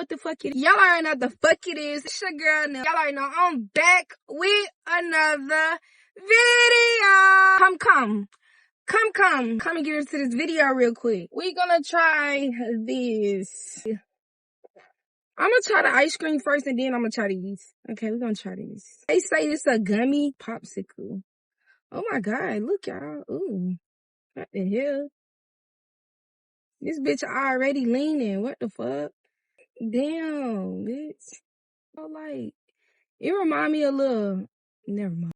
what the fuck it is. Y'all already know what the fuck it is. It's your girl now. Y'all already know I'm back with another video. Come and get into this video real quick. We gonna try this. I'm gonna try the ice cream first and then I'm gonna try these. Okay, we're gonna try these. They say it's a gummy popsicle. Oh my God, look y'all. Ooh, what the hell? This bitch already leaning. What the fuck? Damn, bitch. Oh, like, it remind me a little. Never mind.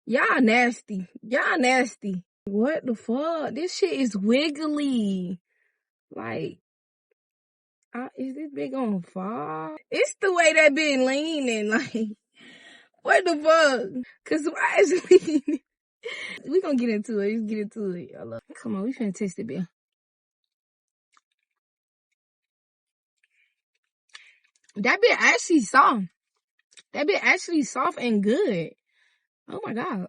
Y'all nasty. Y'all nasty. What the fuck? This shit is wiggly. Like, is this bitch gonna fall? It's the way that bitch leaning. Like, what the fuck? Cause why is it leaning? We gonna get into it. Let's get into it. Come on, we finna test it, bitch. That bit actually soft. That bit actually soft and good. Oh my God.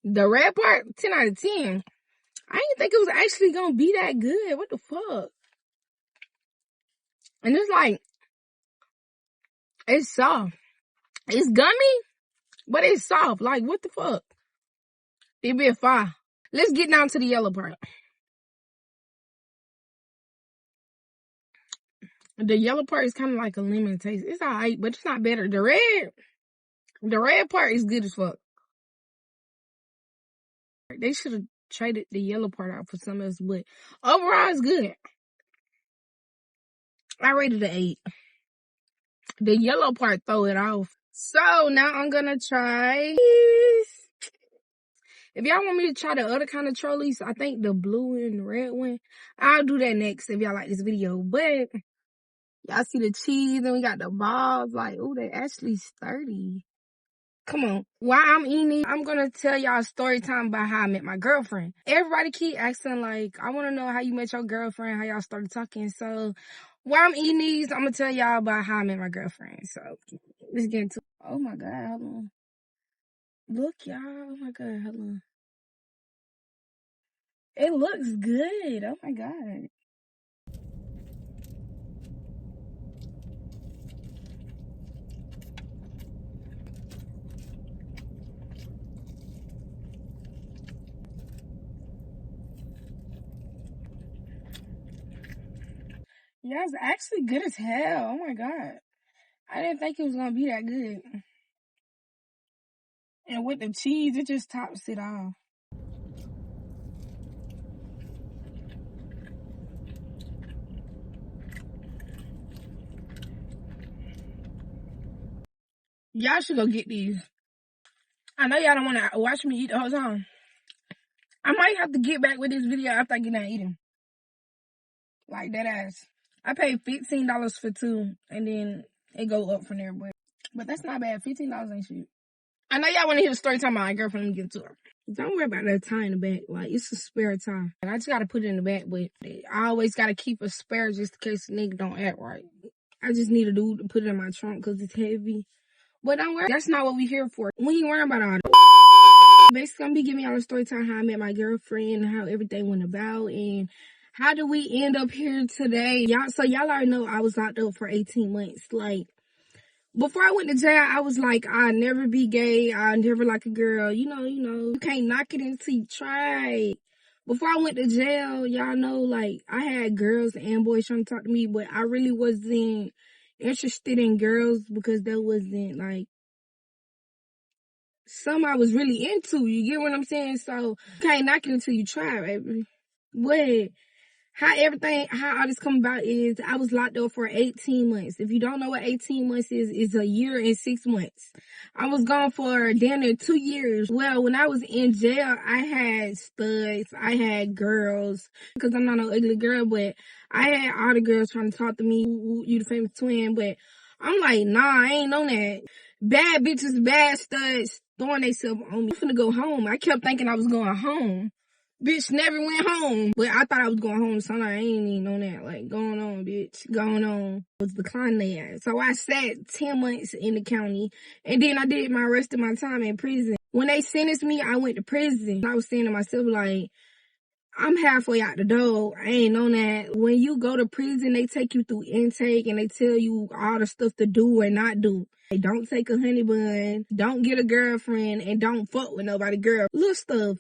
The red part, 10 out of 10. I didn't think it was actually gonna be that good. What the fuck? And it's like, it's soft. It's gummy, but it's soft. Like, what the fuck? It be a fire. Let's get down to the yellow part. The yellow part is kind of like a lemon taste. It's alright, but it's not better. The red part is good as fuck. They should have traded the yellow part out for something else, but overall it's good. I rated it 8. The yellow part throw it off. So now I'm gonna try this. If y'all want me to try the other kind of trolleys, I think the blue and the red one, I'll do that next if y'all like this video. But y'all see the cheese and we got the balls. Like, ooh, they actually sturdy. Come on. While I'm eating these, I'm gonna tell y'all a story time about how I met my girlfriend. Everybody keep asking, like, I wanna know how you met your girlfriend, how y'all started talking. So while I'm eating these, I'm gonna tell y'all about how I met my girlfriend. So let's get into it. Oh my God, hold on. Look, y'all. Oh my God, hold on. It looks good. Oh my God. Yeah, it's actually good as hell. Oh my God. I didn't think it was gonna be that good. And with the cheese, it just tops it off. Y'all should go get these. I know y'all don't want to watch me eat the whole time. I might have to get back with this video after I get done eating. Like that ass. I paid $15 for 2, and then it go up from there. But that's not bad. $15 ain't shit. I know y'all want to hear the story time about my girlfriend. Let me get to her. Don't worry about that tie in the back. Like, it's a spare tie. And I just got to put it in the back, but I always got to keep a spare just in case the nigga don't act right. I just need a dude to put it in my trunk because it's heavy. But don't worry. That's not what we here for. We ain't worrying about all that. Basically, I'm going to be giving y'all a story time how I met my girlfriend, how everything went about, and how did we end up here today. Y'all already know I was locked up for 18 months. Like, before I went to jail, I was like, I'll never be gay. I'll never like a girl. You know, you can't knock it until you try. Before I went to jail, y'all know, like, I had girls and boys trying to talk to me, but I really wasn't interested in girls because that wasn't, like, something I was really into. You get what I'm saying? So, you can't knock it until you try, baby. But how all this come about is I was locked up for 18 months. If you don't know what 18 months is, it's a year and 6 months. I was gone for damn near 2 years. Well, when I was in jail, I had studs, I had girls, because I'm not no ugly girl, but I had all the girls trying to talk to me, you the famous twin, but I'm like, nah, I ain't on that. Bad bitches, bad studs, throwing themselves on me. I'm finna go home. I kept thinking I was going home. Bitch never went home. But I thought I was going home, so I ain't even on that. Like, going on, bitch. Going on. I was declining that. So I sat 10 months in the county. And then I did my rest of my time in prison. When they sentenced me, I went to prison. I was saying to myself, like, I'm halfway out the door. I ain't on that. When you go to prison, they take you through intake and they tell you all the stuff to do and not do. Like, don't take a honey bun, don't get a girlfriend, and don't fuck with nobody girl. Little stuff.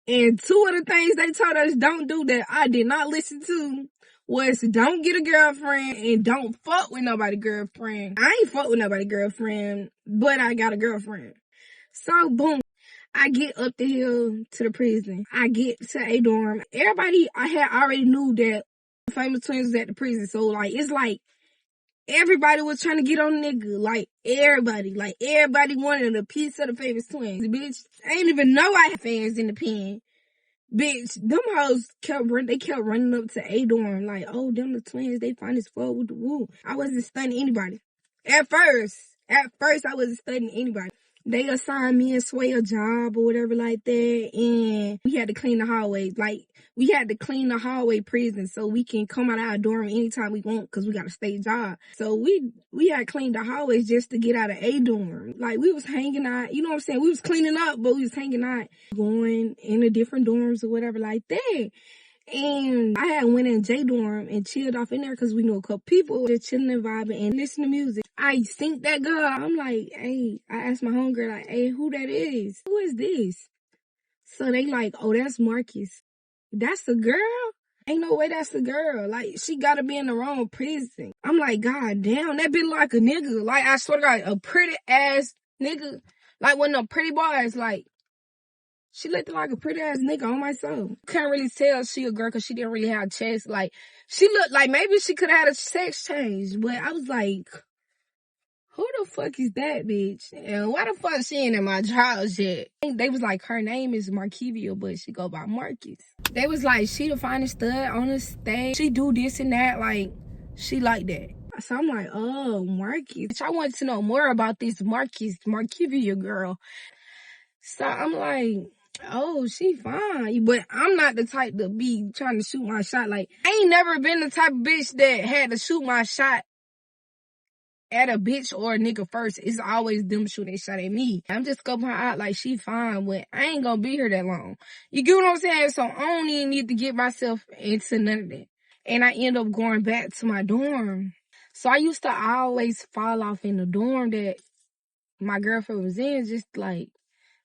And two of the things they told us don't do that I did not listen to was don't get a girlfriend and don't fuck with nobody girlfriend. I ain't fuck with nobody girlfriend, but I got a girlfriend. So boom. I get up the hill to the prison. I get to a dorm. Everybody I had already knew that Famous Twins was at the prison. So like, it's like everybody was trying to get on nigga. Like everybody wanted a piece of the Famous Twins. Bitch, I ain't even know I had fans in the pen. Bitch, them hoes kept running up to a dorm. Like, oh, them the twins, they fine as fuck with the woo. I wasn't stunning anybody. At first, I wasn't stunning anybody. They assigned me and Sway a job or whatever like that, and we had to clean the hallway. Like, we had to clean the hallway prison so we can come out of our dorm anytime we want because we got a state job. So we had cleaned the hallways just to get out of a dorm. Like, we was hanging out, you know what I'm saying? We was cleaning up, but we was hanging out, going in the different dorms or whatever like that. And I had went in J dorm and chilled off in there because we knew a couple people just chilling and vibing and listening to music. I synced that girl. I'm like, hey, I asked my homegirl, like, hey, who that is? Who is this? So they like, oh, that's Marcus. That's the girl? Ain't no way that's the girl. Like, she gotta be in the wrong prison. I'm like, God damn, that bitch like a nigga. Like, I swear to God, a pretty ass nigga. Like, one of them pretty boys, like, she looked like a pretty ass nigga on my soul. Can't really tell she a girl because she didn't really have chest. Like, she looked like maybe she could have had a sex change. But I was like, who the fuck is that bitch? And why the fuck she ain't in my trials yet? They was like, her name is Marquivia, but she go by Marcus. They was like, she the finest stud on the stage. She do this and that. Like, she like that. So I'm like, oh, Marcus. I wanted to know more about this Marquivia girl. So I'm like, oh, she fine. But I'm not the type to be trying to shoot my shot. Like, I ain't never been the type of bitch that had to shoot my shot at a bitch or a nigga first. It's always them shooting shot at me. I'm just scoping her out like she fine, but I ain't gonna be here that long. You get what I'm saying? So I don't even need to get myself into none of that. And I end up going back to my dorm. So I used to always fall off in the dorm that my girlfriend was in, just like,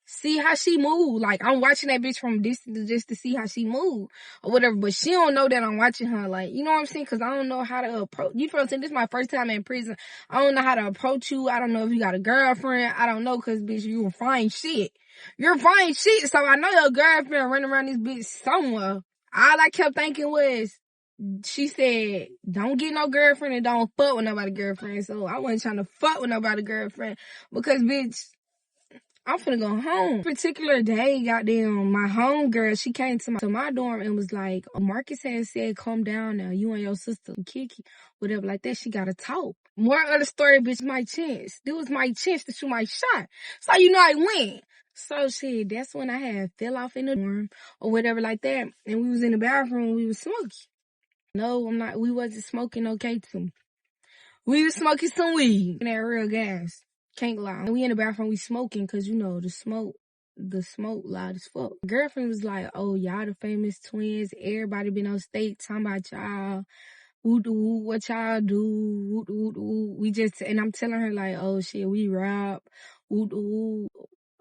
see how she move. Like, I'm watching that bitch from a distance just to see how she move or whatever. But she don't know that I'm watching her. Like, you know what I'm saying? Because I don't know how to approach. You feel what I'm saying? This is my first time in prison. I don't know how to approach you. I don't know if you got a girlfriend. I don't know because, bitch, you fine shit. You're fine shit. So I know your girlfriend running around this bitch somewhere. All I kept thinking was, she said, don't get no girlfriend and don't fuck with nobody girlfriend. So I wasn't trying to fuck with nobody girlfriend because, bitch, I'm finna go home. Particular day, goddamn, my homegirl, she came to my dorm and was like, Marcus had said, calm down now. You and your sister, Kiki, whatever like that. She gotta talk. More of the story, bitch, my chance. This was my chance to shoot my shot. So, you know, I win. So, shit, that's when I had fell off in the dorm or whatever like that. And we was in the bathroom, we was smoking. No, we wasn't smoking no K2. We was smoking some weed and that real gas. Can't lie. We in the bathroom, we smoking because, you know, the smoke loud as fuck. Girlfriend was like, oh, y'all the Famous Twins. Everybody been on stage talking about y'all. What y'all do. We just, and I'm telling her like, oh shit, we rap.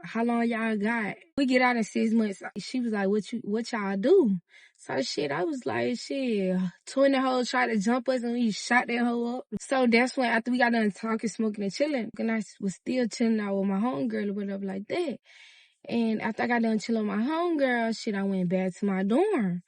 How long y'all got? We get out in 6 months. She was like, what y'all do? So shit, I was like, shit, 20 hoes tried to jump us and we shot that hoe up. So that's when, after we got done talking, smoking, and chilling, and I was still chilling out with my homegirl or whatever like that. And after I got done chilling with my homegirl, shit, I went back to my dorm.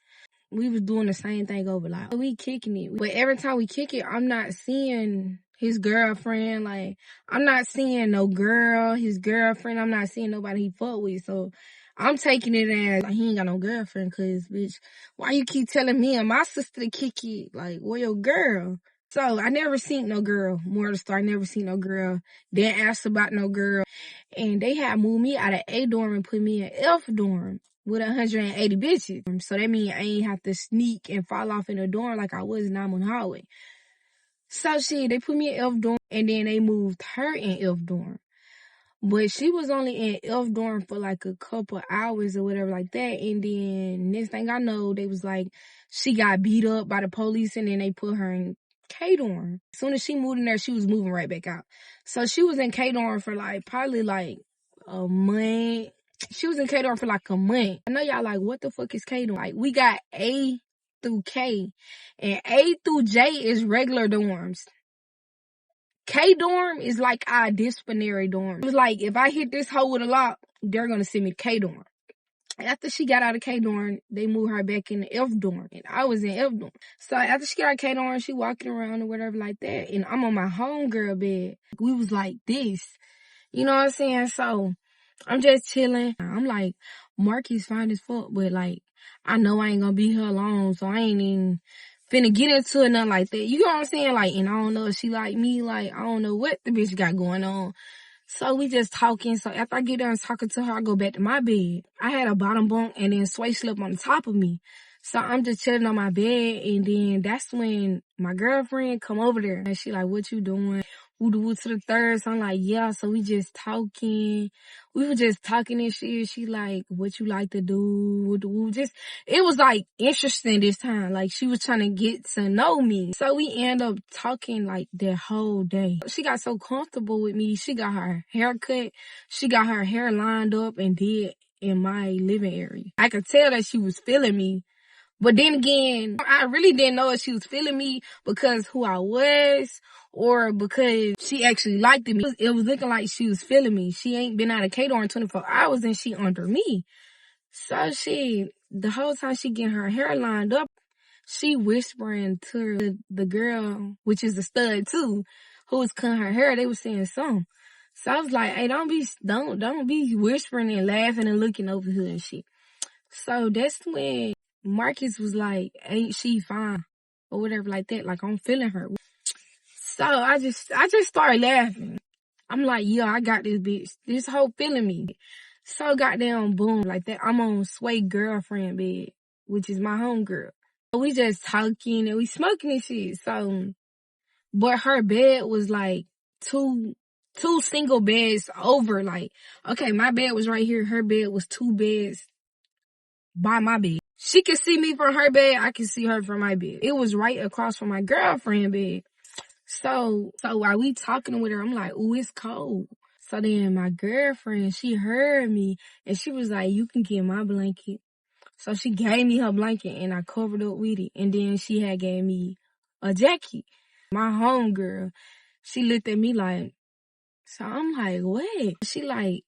We was doing the same thing over, like, we kicking it. But every time we kick it, I'm not seeing his girlfriend. Like, I'm not seeing no girl, his girlfriend. I'm not seeing nobody he fuck with. So I'm taking it as, like, he ain't got no girlfriend. Cause, bitch, why you keep telling me and my sister to kick it? Like, where your girl? So I never seen no girl. More of the story, I never seen no girl. Didn't ask about no girl. And they had moved me out of A dorm and put me in F dorm with 180 bitches. So that means I ain't have to sneak and fall off in the dorm like I was in on the hallway. So shit, they put me in F dorm and then they moved her in F dorm. But she was only in F dorm for like a couple hours or whatever like that. And then next thing I know, they was like, she got beat up by the police and then they put her in K dorm. As soon as she moved in there, she was moving right back out. So she was in K dorm for like probably like a month. She was in K dorm for like a month. I know y'all like, what the fuck is K dorm? Like, we got A through K, and A through J is regular dorms. K dorm is like our disciplinary dorm. It was like, if I hit this hoe with a lock, they're gonna send me to K dorm. After she got out of K dorm, they moved her back in the F dorm, and I was in F dorm. So after she got out of K dorm, she walking around or whatever like that, and I'm on my homegirl bed. We was like this, you know what I'm saying? So I'm just chilling. I'm like, Marky's fine as fuck, but like, I know I ain't gonna be here alone, so I ain't even finna get into it, nothing like that. You know what I'm saying? Like, and I don't know if she like me, like, I don't know what the bitch got going on. So we just talking. So after I get done talking to her, I go back to my bed. I had a bottom bunk and then Sway slept on the top of me. So I'm just chilling on my bed, and then that's when my girlfriend come over there. And she like, what you doing? Woo to the third. So I'm like, yeah. So we just talking. We were just talking and shit. She like, what you like to do? Just, it was like interesting this time. Like, she was trying to get to know me. So we end up talking like that whole day. She got so comfortable with me. She got her hair cut. She got her hair lined up and did in my living area. I could tell that she was feeling me. But then again, I really didn't know if she was feeling me because who I was or because she actually liked me. It was looking like she was feeling me. She ain't been out of K dorm in 24 hours and she under me. So the whole time she getting her hair lined up, she whispering to the girl, which is a stud too, who was cutting her hair. They was saying something. So I was like, hey, don't be whispering and laughing and looking over here and shit. So that's when Marcus was like, ain't she fine? Or whatever like that. Like, I'm feeling her. So I just started laughing. I'm like, yeah, I got this bitch. This hoe feeling me. So goddamn boom, like that. I'm on Sway girlfriend bed, which is my homegirl. We just talking and we smoking and shit. So, but her bed was like two single beds over. Like, okay, my bed was right here. Her bed was 2 beds by my bed. She could see me from her bed. I could see her from my bed. It was right across from my girlfriend bed. So while we talking with her, I'm like, ooh, it's cold. So then my girlfriend, she heard me and she was like, you can get my blanket. So she gave me her blanket and I covered up with it. And then she had gave me a jacket. My homegirl, she looked at me like, so I'm like, what? She like,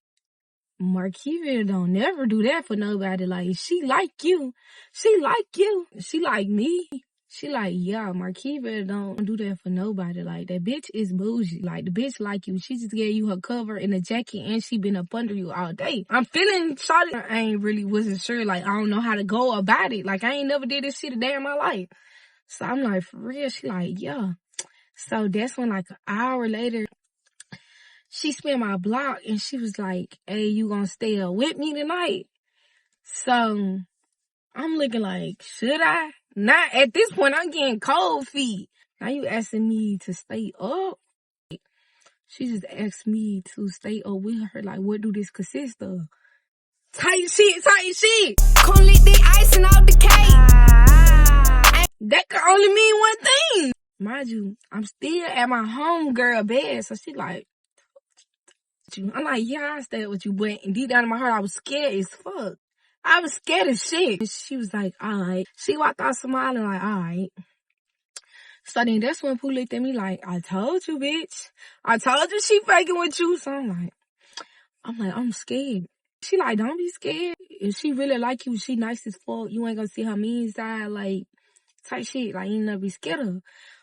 Marquita don't never do that for nobody. Like, she like you. She like you. She like me. She like, yeah, Marquita don't do that for nobody. Like, that bitch is bougie. Like, the bitch like you. She just gave you her cover and a jacket and she been up under you all day. I'm feeling shawty. I ain't really wasn't sure. Like, I don't know how to go about it. Like, I ain't never did this shit a day in my life. So I'm like, for real? She like, yeah. So that's when like an hour later, she spent my block and she was like, hey, you gonna stay up with me tonight? So I'm looking like, should I? Not at this point, I'm getting cold feet. Now you asking me to stay up? She just asked me to stay up with her. Like, what do this consist of? Tight shit. Come lick the icing off the cake. That could only mean one thing. Mind you, I'm still at my homegirl bed. So she like, I'm like, yeah, I stayed with you, but deep down in my heart, I was scared as fuck. I was scared as shit. And she was like, all right. She walked out smiling like, all right. So then that's when Pooh looked at me like, I told you, bitch. I told you she faking with you. So I'm scared. She like, don't be scared. If she really like you, she nice as fuck. You ain't gonna see her mean side, like, type shit. Like, you ain't never be scared of her.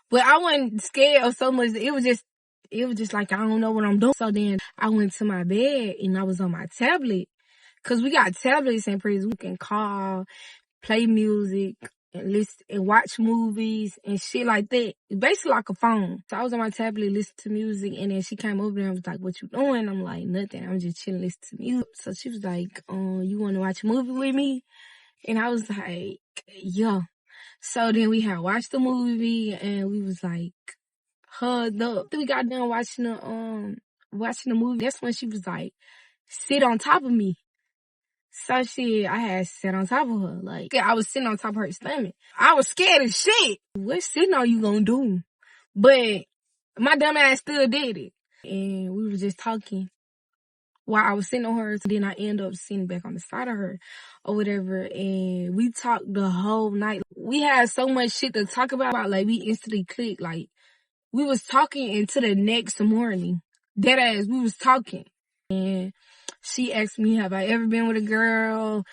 But I wasn't scared of so much. It was just like, I don't know what I'm doing. So then I went to my bed and I was on my tablet. Cause we got tablets in prison. We can call, play music, and listen and watch movies and shit like that. It's basically like a phone. So I was on my tablet listening to music, and then she came over there and was like, what you doing? I'm like, nothing. I'm just chilling, listening to music. So she was like, you want to watch a movie with me? And I was like, yeah. So then we had watched the movie and we was like hugged up. Then we got done watching watching the movie. That's when she was like, sit on top of me. So shit, I had sat on top of her. Like, I was sitting on top of her stomach. I was scared as shit. What sitting on you gonna do? But my dumb ass still did it. And we were just talking while I was sitting on her. So then I ended up sitting back on the side of her or whatever. And we talked the whole night. We had so much shit to talk about. Like, we instantly clicked. Like, we was talking into the next morning. Dead ass, we was talking. And she asked me, have I ever been with a girl?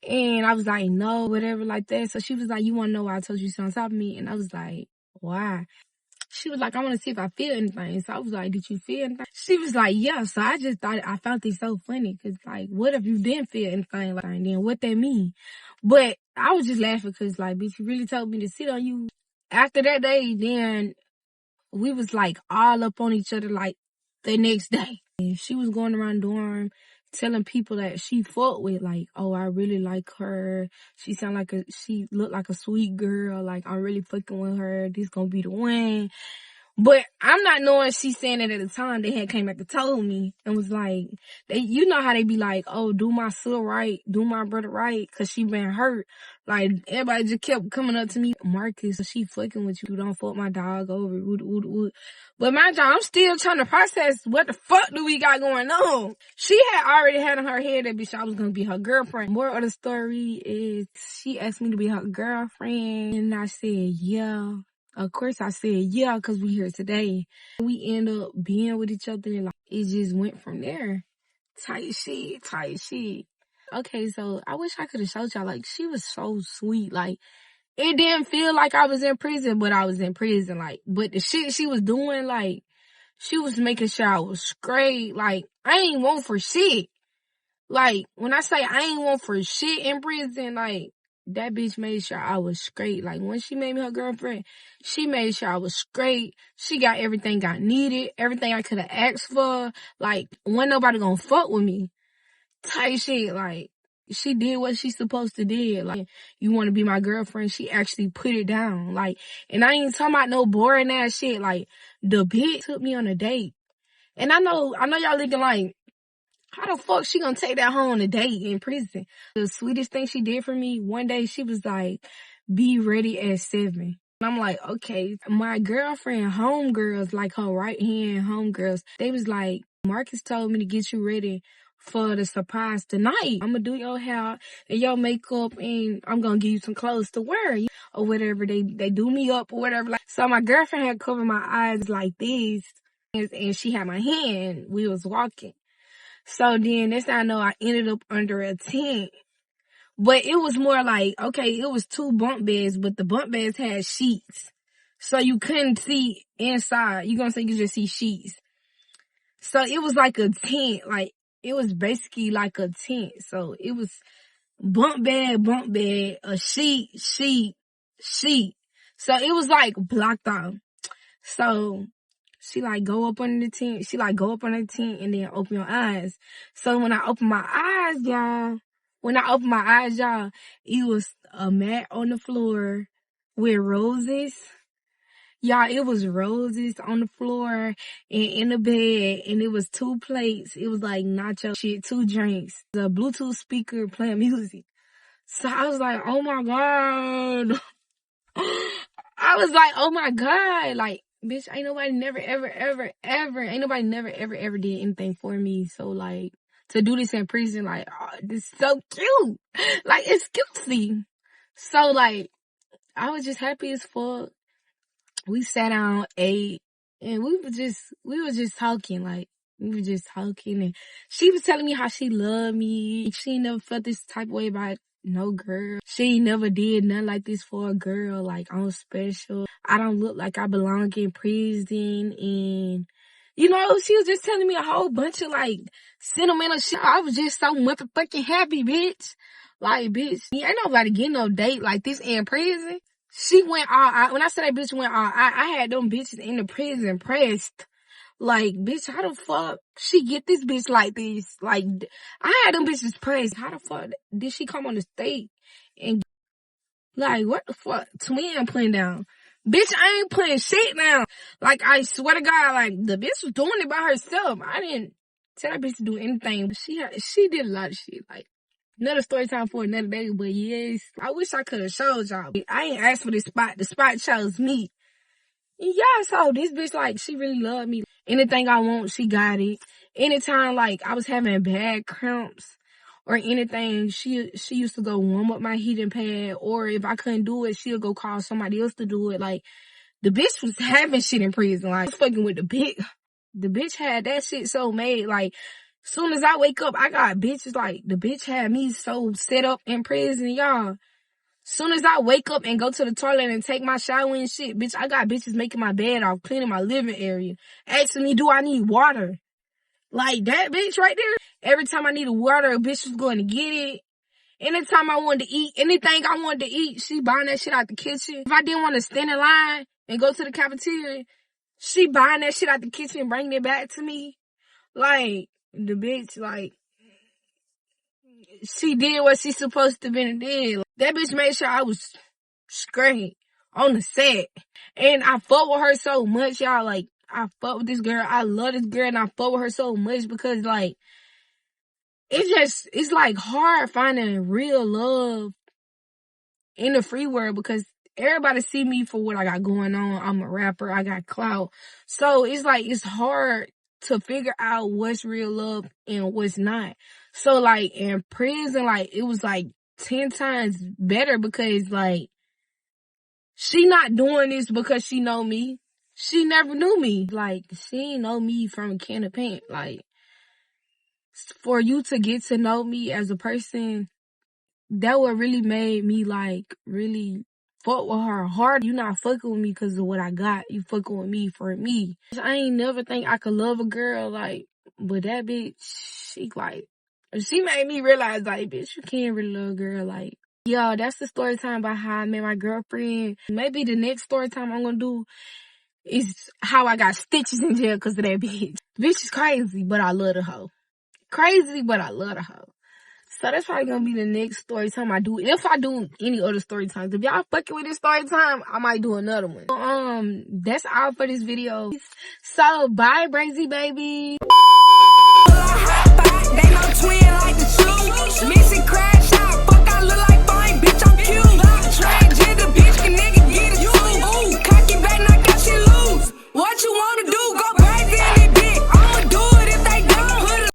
And I was like, no, whatever like that. So she was like, you want to know why I told you to sit on top of me? And I was like, why? She was like, I want to see if I feel anything. So I was like, did you feel anything? She was like, yeah. So I just thought, I found this so funny. Cause like, what if you didn't feel anything? Like, and then what that mean? But I was just laughing cause like, bitch, you really told me to sit on you. After that day, then we was like all up on each other like the next day. And she was going around dorm telling people that she fought with, like, oh, I really like her. She looked like a sweet girl. Like, I'm really fucking with her. This gonna be the one. But I'm not knowing she's saying it at the time. They had came back and told me and was like, you know how they be like, oh, do my sister right, do my brother right, cause she been hurt. Like, everybody just kept coming up to me, Marcus, she fucking with you, don't fuck my dog over. But mind y'all, I'm still trying to process what the fuck do we got going on. She had already had in her head that bitch I was gonna be her girlfriend. More of the story is she asked me to be her girlfriend and I said, yeah. Of course I said, yeah, because we here today. We end up being with each other. Like, it just went from there. Tight shit. Okay, so I wish I could have showed y'all. Like, she was so sweet. Like, it didn't feel like I was in prison, but I was in prison. Like, but the shit she was doing, like, she was making sure I was straight. Like, I ain't want for shit. Like, when I say I ain't want for shit in prison, like, that bitch made sure I was straight. Like, when she made me her girlfriend, she made sure I was straight. She got everything I needed, everything I could have asked for. Like, wasn't nobody gonna fuck with me. Type shit. Like, she did what she supposed to do. Like, you want to be my girlfriend? She actually put it down. Like, and I ain't talking about no boring ass shit. Like, the bitch took me on a date. And I know y'all thinking like, how the fuck she gonna take that home on a date in prison? The sweetest thing she did for me, one day she was like, be ready at 7. And I'm like, okay. My girlfriend, homegirls, like her right hand homegirls, they was like, Marcus told me to get you ready for the surprise tonight. I'm gonna do your hair and your makeup and I'm gonna give you some clothes to wear or whatever. They do me up or whatever. Like, so my girlfriend had covered my eyes like this and she had my hand. We was walking. So then next thing I know, I ended up under a tent. But it was more like, okay, it was 2 bunk beds, but the bunk beds had sheets. So you couldn't see inside. You gonna say you just see sheets. So it was like a tent. Like, it was basically like a tent. So it was bunk bed, a sheet. So it was like blocked off. So she like go up under the tent. She like go up under the tent and then open your eyes. So when I opened my eyes, y'all, it was a mat on the floor with roses. Y'all, it was roses on the floor and in the bed, and it was 2 plates. It was like nacho shit, 2 drinks, the Bluetooth speaker playing music. So I was like, oh my God. I was like, oh my God. Like, bitch, ain't nobody never, ever did anything for me. So, like, to do this in prison, like, oh, this is so cute. Like, it's cutesy. So, like, I was just happy as fuck. We sat down, ate, and we were just talking, like, and she was telling me how she loved me. She ain't never felt this type of way about no girl. She ain't never did nothing like this for a girl. Like, I'm special. I don't look like I belong in prison. And, you know, she was just telling me a whole bunch of, like, sentimental shit. I was just so motherfucking happy, bitch. Like, bitch, ain't nobody getting no date like this in prison. She went all out. When I said that bitch went all out, I had them bitches in the prison pressed. Like, bitch, how the fuck she get this bitch like this? Like, I had them bitches pressed. How the fuck did she come on the state? And, like, what the fuck? Twin playing down. Bitch, I ain't putting shit down. Like, I swear to God, like, the bitch was doing it by herself. I didn't tell that bitch to do anything. But she did a lot of shit. Like, another story time for another day. But yes, I wish I could have showed y'all. I ain't asked for this spot. The spot chose me. And y'all saw this bitch, like, she really loved me. Anything I want, she got it. Anytime, like, I was having bad cramps or anything, she used to go warm up my heating pad. Or if I couldn't do it, she'll go call somebody else to do it. Like, the bitch was having shit in prison. Like, I was fucking with the bitch. The bitch had that shit so made. Like, soon as I wake up, I got bitches. Like, the bitch had me so set up in prison, y'all. Soon as I wake up and go to the toilet and take my shower and shit, bitch, I got bitches making my bed off, cleaning my living area, asking me, do I need water? Like, that bitch right there. Every time I needed water, a bitch was going to get it. Anytime I wanted to eat, anything I wanted to eat, she buying that shit out the kitchen. If I didn't want to stand in line and go to the cafeteria, she buying that shit out the kitchen and bringing it back to me. Like, the bitch, like, she did what she supposed to been did. That bitch made sure I was straight on the set. And I fuck with her so much, y'all. Like, I fuck with this girl. I love this girl and I fuck with her so much because, like, it's like hard finding real love in the free world because everybody see me for what I got going on. I'm a rapper. I got clout. So it's like, it's hard to figure out what's real love and what's not. So like in prison, like it was like 10 times better because like she not doing this because she know me. She never knew me. Like she ain't know me from a can of paint. Like for you to get to know me as a person, that what really made me like really fuck with her hard. You not fucking with me because of what I got. You fucking with me for me. I ain't never think I could love a girl like, but that bitch, she like, she made me realize like, bitch, you can't really love a girl like. Yo, that's the story time about how I met my girlfriend. Maybe the next story time I'm gonna do is how I got stitches in jail because of that bitch. Bitch is crazy, but I love the hoe. Crazy, but I love the hoe. So that's probably gonna be the next story time I do. If I do any other story times. If y'all fucking with this story time, I might do another one. That's all for this video. So bye, Brazy baby.